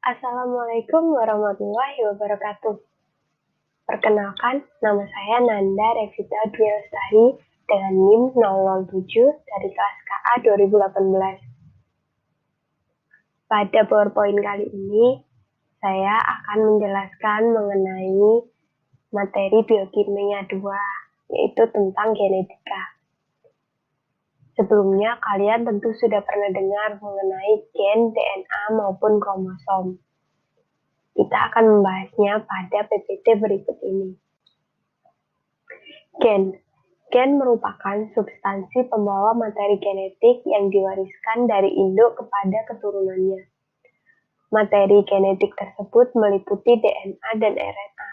Assalamualaikum warahmatullahi wabarakatuh. Perkenalkan, nama saya Nanda Revita Dwi Lestari dengan NIM 007 dari kelas KA 2018. Pada PowerPoint kali ini, saya akan menjelaskan mengenai materi biokimia 2, yaitu tentang genetika. Sebelumnya, kalian tentu sudah pernah dengar mengenai gen, DNA, maupun kromosom. Kita akan membahasnya pada PPT berikut ini. Gen. Gen merupakan substansi pembawa materi genetik yang diwariskan dari induk kepada keturunannya. Materi genetik tersebut meliputi DNA dan RNA.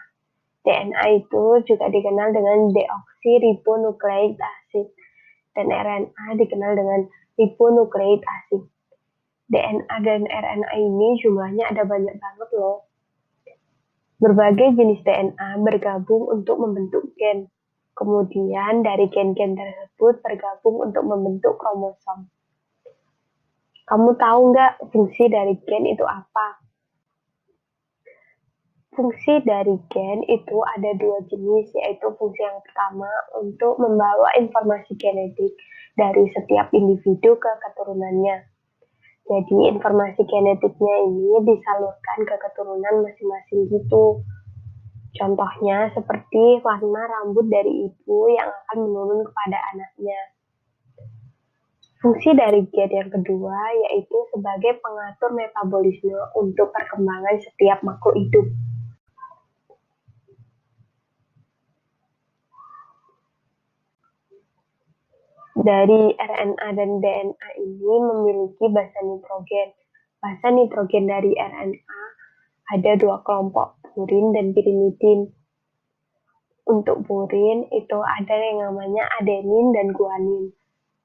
DNA itu juga dikenal dengan deoksiribonukleik asid, dan RNA dikenal dengan ribonukleik asid. DNA dan RNA ini jumlahnya ada banyak banget loh. Berbagai jenis DNA bergabung untuk membentuk gen. Kemudian dari gen-gen tersebut bergabung untuk membentuk kromosom. Kamu tahu nggak fungsi dari gen itu apa? Fungsi dari gen itu ada dua jenis, yaitu fungsi yang pertama untuk membawa informasi genetik dari setiap individu ke keturunannya. Jadi informasi genetiknya ini disalurkan ke keturunan masing-masing gitu. Contohnya seperti warna rambut dari ibu yang akan menurun kepada anaknya. Fungsi dari gen yang kedua yaitu sebagai pengatur metabolisme untuk perkembangan setiap makhluk hidup. Dari RNA dan DNA ini memiliki basa nitrogen. Basa nitrogen dari RNA ada dua kelompok, purin dan pirimidin. Untuk purin itu ada yang namanya adenin dan guanin.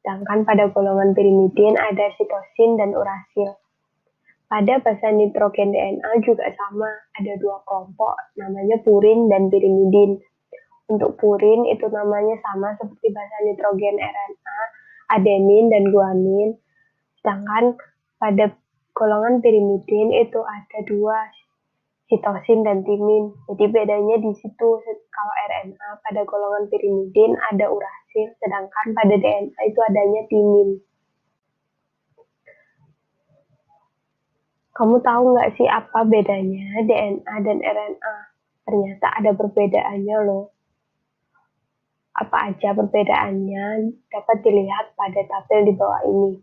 Sedangkan pada golongan pirimidin ada sitosin dan urasil. Pada basa nitrogen DNA juga sama, ada dua kelompok, namanya purin dan pirimidin. Untuk purin itu namanya sama seperti basa nitrogen RNA, adenin dan guanin. Sedangkan pada golongan pirimidin itu ada dua, sitosin dan timin. Jadi bedanya di situ, kalau RNA pada golongan pirimidin ada urasil, sedangkan pada DNA itu adanya timin. Kamu tahu nggak sih apa bedanya DNA dan RNA? Ternyata ada perbedaannya loh. Apa aja perbedaannya dapat dilihat pada tabel di bawah ini.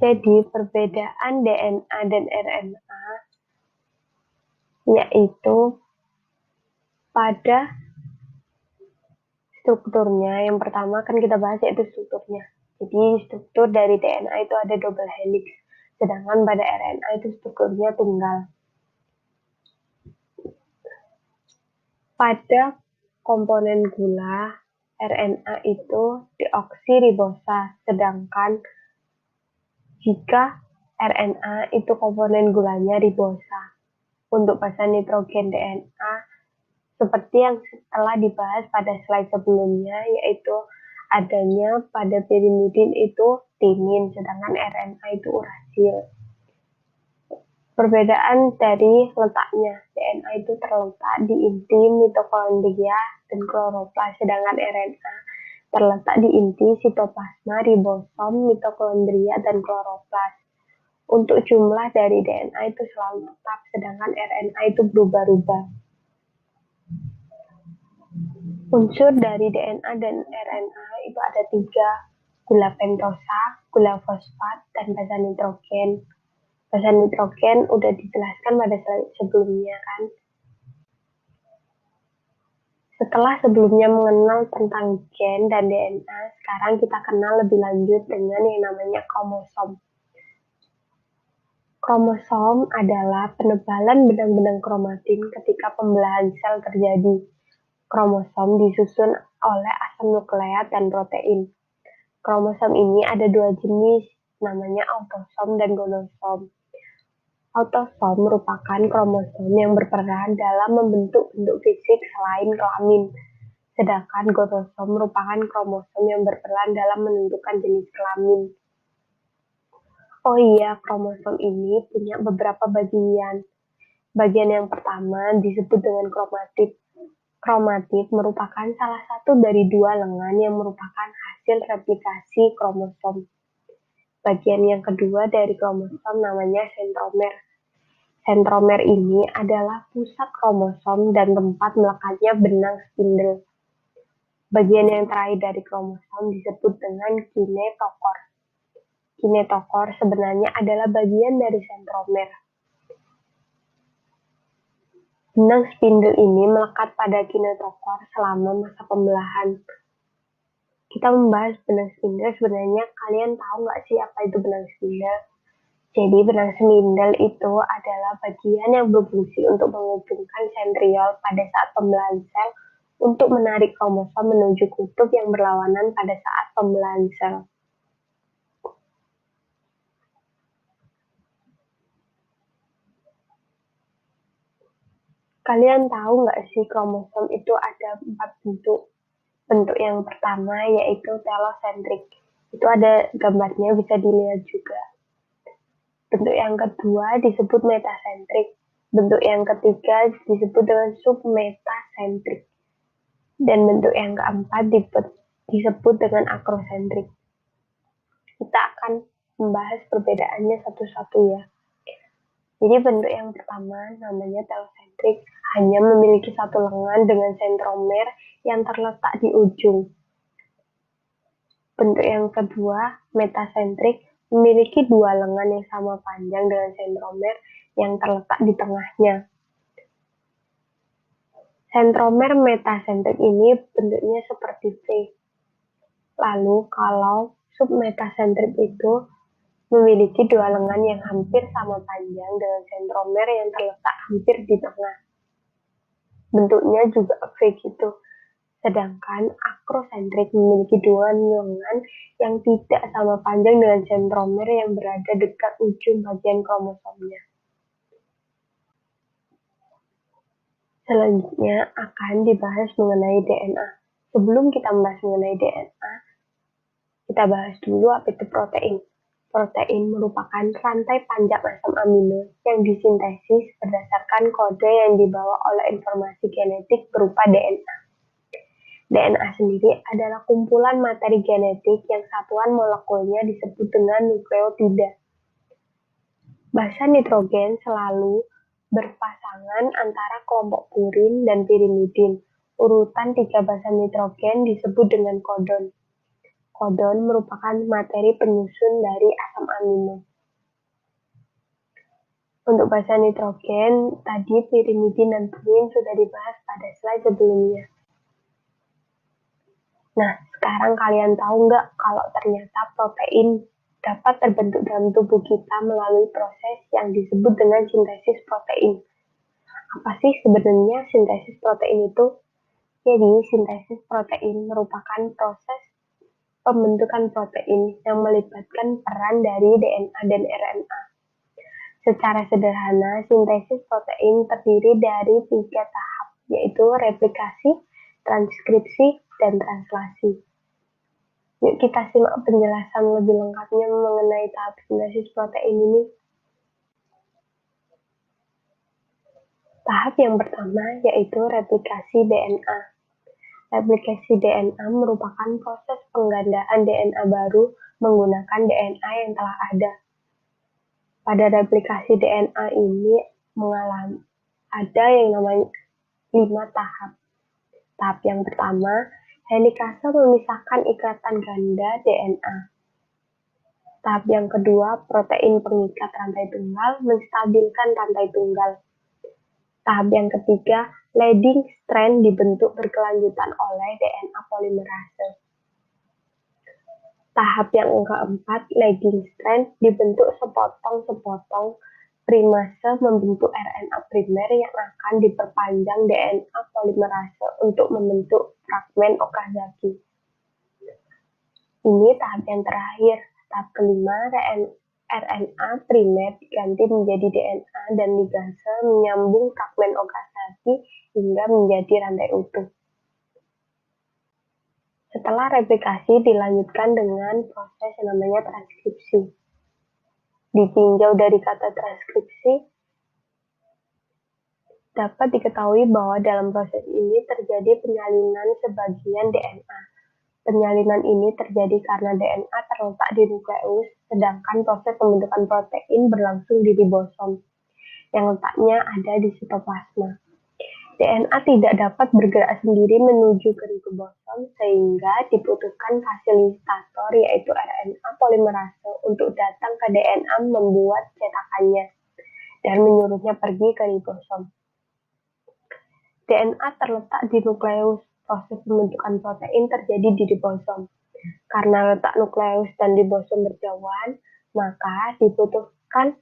Jadi perbedaan DNA dan RNA yaitu pada strukturnya. Yang pertama kan kita bahas yaitu strukturnya. Jadi struktur dari DNA itu ada double helix, sedangkan pada RNA itu strukturnya tunggal. Pada komponen gula, RNA itu deoksiribosa, sedangkan jika RNA itu komponen gulanya ribosa. Untuk basa nitrogen DNA, seperti yang telah dibahas pada slide sebelumnya, yaitu adanya pada pirimidin itu timin, sedangkan RNA itu urasil. Perbedaan dari letaknya, DNA itu terletak di inti mitokondria dan kloroplas, sedangkan RNA terletak di inti sitoplasma, ribosom, mitokondria, dan kloroplas. Untuk jumlah dari DNA itu selalu tetap, sedangkan RNA itu berubah-ubah. Unsur dari DNA dan RNA itu ada tiga, gula pentosa, gula fosfat, dan basa nitrogen. Basa nitrogen udah dijelaskan pada slide sebelumnya kan. Setelah sebelumnya mengenal tentang gen dan DNA, sekarang kita kenal lebih lanjut dengan yang namanya kromosom. Kromosom adalah penebalan benang-benang kromatin ketika pembelahan sel terjadi. Kromosom disusun oleh asam nukleat dan protein. Kromosom ini ada dua jenis, namanya autosom dan gonosom. Autosom merupakan kromosom yang berperan dalam membentuk bentuk fisik selain kelamin. Sedangkan gonosom merupakan kromosom yang berperan dalam menentukan jenis kelamin. Oh iya, kromosom ini punya beberapa bagian. Bagian yang pertama disebut dengan kromatid. Kromatid merupakan salah satu dari dua lengan yang merupakan hasil replikasi kromosom. Bagian yang kedua dari kromosom namanya sentromer. Sentromer ini adalah pusat kromosom dan tempat melekatnya benang spindle. Bagian yang terakhir dari kromosom disebut dengan kinetokor. Kinetokor sebenarnya adalah bagian dari sentromer. Benang spindle ini melekat pada kinetokor selama masa pembelahan. Kita membahas benang spindle, sebenarnya kalian tahu nggak sih apa itu benang spindle? Jadi benang spindle itu adalah bagian yang berfungsi untuk menghubungkan sentriol pada saat pembelahan sel untuk menarik kromosom menuju kutub yang berlawanan pada saat pembelahan sel. Kalian tahu nggak sih kromosom itu ada 4 bentuk. Bentuk yang pertama yaitu telosentrik. Itu ada gambarnya, bisa dilihat juga. Bentuk yang kedua disebut metasentrik. Bentuk yang ketiga disebut dengan submetasentrik. Dan bentuk yang keempat disebut dengan akrosentrik. Kita akan membahas perbedaannya satu-satu ya. Jadi bentuk yang pertama namanya telosentrik, hanya memiliki satu lengan dengan sentromer yang terletak di ujung. Bentuk yang kedua, metasentrik, memiliki dua lengan yang sama panjang dengan sentromer yang terletak di tengahnya. Sentromer metasentrik ini bentuknya seperti V. Lalu kalau submetasentrik itu memiliki dua lengan yang hampir sama panjang dengan sentromer yang terletak hampir di tengah. Bentuknya juga V gitu. Sedangkan akrosentrik memiliki dua lengan yang tidak sama panjang dengan sentromer yang berada dekat ujung bagian kromosomnya. Selanjutnya akan dibahas mengenai DNA. Sebelum kita membahas mengenai DNA, kita bahas dulu apa itu protein. Protein merupakan rantai panjang asam amino yang disintesis berdasarkan kode yang dibawa oleh informasi genetik berupa DNA. DNA sendiri adalah kumpulan materi genetik yang satuan molekulnya disebut dengan nukleotida. Basa nitrogen selalu berpasangan antara kelompok purin dan pirimidin. Urutan 3 basa nitrogen disebut dengan kodon. Kodon merupakan materi penyusun dari asam amino. Untuk basa nitrogen, tadi pirimidin dan purin sudah dibahas pada slide sebelumnya. Nah, sekarang kalian tahu nggak kalau ternyata protein dapat terbentuk dalam tubuh kita melalui proses yang disebut dengan sintesis protein. Apa sih sebenarnya sintesis protein itu? Jadi, sintesis protein merupakan proses pembentukan protein yang melibatkan peran dari DNA dan RNA. Secara sederhana, sintesis protein terdiri dari 3 tahap, yaitu replikasi, transkripsi, dan translasi. Yuk kita simak penjelasan lebih lengkapnya mengenai tahap sintesis protein ini. Tahap yang pertama yaitu replikasi DNA. Replikasi DNA merupakan proses penggandaan DNA baru menggunakan DNA yang telah ada. Pada replikasi DNA ini ada yang namanya 5 tahap. Tahap yang pertama, helikase memisahkan ikatan ganda DNA. Tahap yang kedua, protein pengikat rantai tunggal menstabilkan rantai tunggal. Tahap yang ketiga, leading strand dibentuk berkelanjutan oleh DNA polimerase. Tahap yang keempat, leading strand dibentuk sepotong-sepotong primase membentuk RNA primer yang akan diperpanjang DNA polimerase untuk membentuk fragmen Okazaki. Ini tahap yang terakhir. Tahap kelima, RNA primer diganti menjadi DNA dan ligase menyambung fragmen Okazaki hingga menjadi rantai utuh. Setelah replikasi dilanjutkan dengan proses yang namanya transkripsi. ditinjau dari kata transkripsi, dapat diketahui bahwa dalam proses ini terjadi penyalinan sebagian DNA. Penyalinan ini terjadi karena DNA terletak di nukleus, sedangkan proses pembentukan protein berlangsung di ribosom, yang letaknya ada di sitoplasma. DNA tidak dapat bergerak sendiri menuju ke ribosom, sehingga dibutuhkan fasilitator yaitu RNA polimerase untuk datang ke DNA membuat cetakannya dan menyuruhnya pergi ke ribosom. DNA terletak di nukleus. Proses pembentukan protein terjadi di ribosom. Karena letak nukleus dan ribosom berjauhan, maka dibutuhkan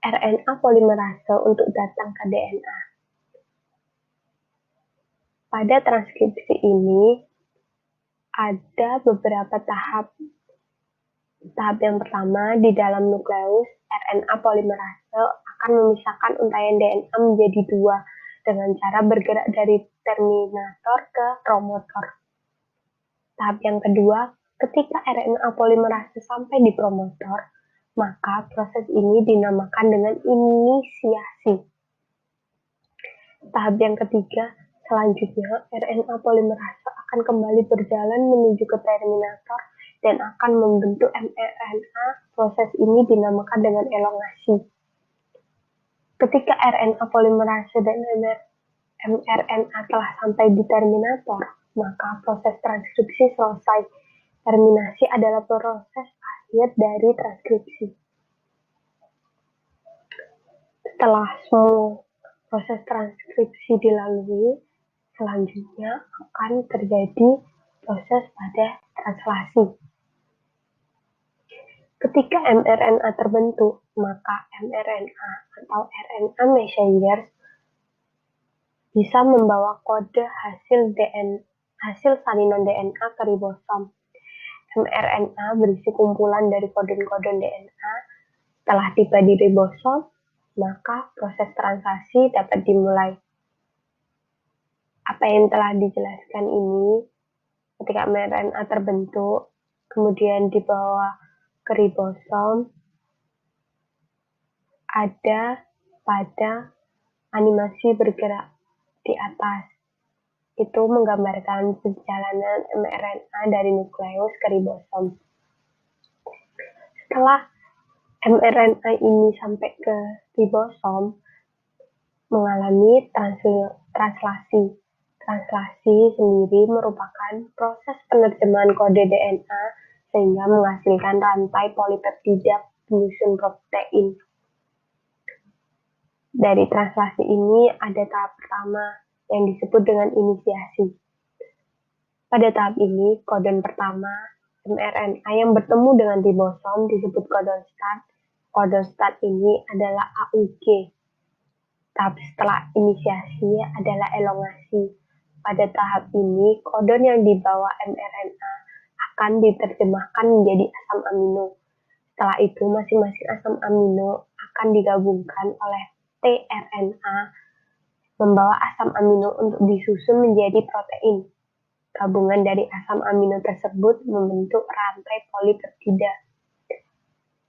RNA polimerase untuk datang ke DNA. Pada transkripsi ini, ada beberapa tahap. Tahap yang pertama, di dalam nukleus, RNA polimerase akan memisahkan untaian DNA menjadi dua dengan cara bergerak dari terminator ke promotor. Tahap yang kedua, ketika RNA polimerase sampai di promotor, maka proses ini dinamakan dengan inisiasi. Tahap yang ketiga, selanjutnya RNA polimerase akan kembali berjalan menuju ke terminator dan akan membentuk mRNA. Proses ini dinamakan dengan elongasi. Ketika RNA polimerase dan mRNA telah sampai di terminator, maka proses transkripsi selesai. Terminasi adalah proses akhir dari transkripsi. Setelah semua proses transkripsi dilalui, selanjutnya akan terjadi proses pada translasi. Ketika mRNA terbentuk, maka mRNA atau RNA messenger bisa membawa kode hasil salinan DNA ke ribosom. mRNA berisi kumpulan dari kodon-kodon DNA. Setelah tiba di ribosom, maka proses translasi dapat dimulai. Apa yang telah dijelaskan ini, ketika mRNA terbentuk, kemudian dibawa ke ribosom, ada pada animasi bergerak di atas. Itu menggambarkan perjalanan mRNA dari nukleus ke ribosom. Setelah mRNA ini sampai ke ribosom, mengalami translasi. Translasi sendiri merupakan proses penerjemahan kode DNA sehingga menghasilkan rantai polipeptida penyusun protein. Dari translasi ini ada tahap pertama yang disebut dengan inisiasi. Pada tahap ini, kodon pertama mRNA yang bertemu dengan ribosom disebut kodon start. Kodon start ini adalah AUG. Tahap setelah inisiasi adalah elongasi. Pada tahap ini, kodon yang dibawa mRNA akan diterjemahkan menjadi asam amino. Setelah itu, masing-masing asam amino akan digabungkan oleh tRNA membawa asam amino untuk disusun menjadi protein. Gabungan dari asam amino tersebut membentuk rantai polipeptida.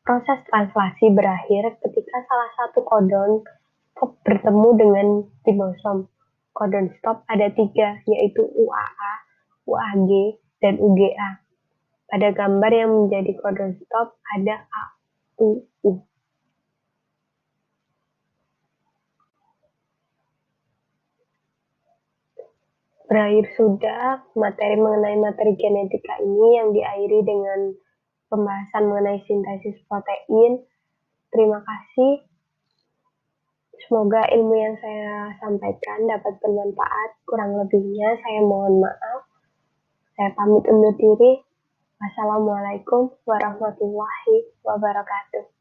Proses translasi berakhir ketika salah satu kodon stop bertemu dengan ribosom. Kodon stop ada 3, yaitu UAA, UAG, dan UGA. Pada gambar yang menjadi kodon stop ada AUU. Berakhir sudah materi mengenai materi genetika ini yang diakhiri dengan pembahasan mengenai sintesis protein. Terima kasih. Semoga ilmu yang saya sampaikan dapat bermanfaat. Kurang lebihnya saya mohon maaf. Saya pamit undur diri. Wassalamualaikum warahmatullahi wabarakatuh.